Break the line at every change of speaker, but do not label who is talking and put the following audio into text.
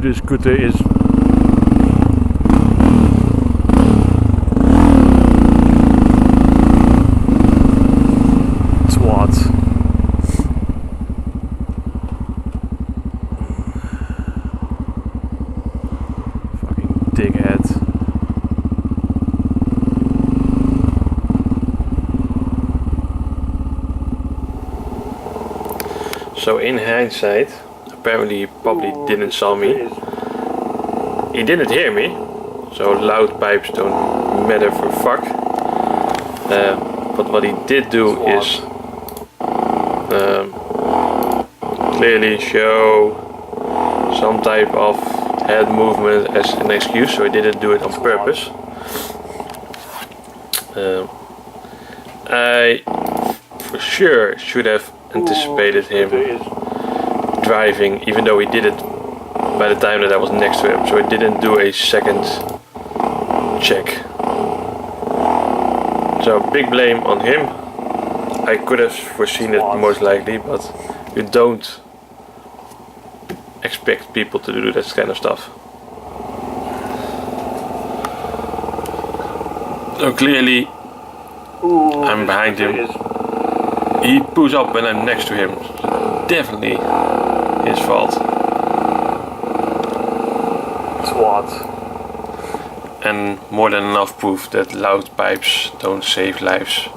the scooter is twat. Fucking dickhead. So in hindsight, apparently he probably didn't saw me. He didn't hear me, so loud pipes don't matter for fuck. But what he did do is clearly show some type of head movement as an excuse, so he didn't do it on purpose. I for sure should have anticipated him driving, even though he did it by the time that I was next to him, so I didn't do a second check. So big blame on him. I could have foreseen it most likely, but you don't expect people to do that kind of stuff. So clearly I'm behind him. He pulls up when I'm next to him. Definitely his fault. Twat. And more than enough proof that loud pipes don't save lives.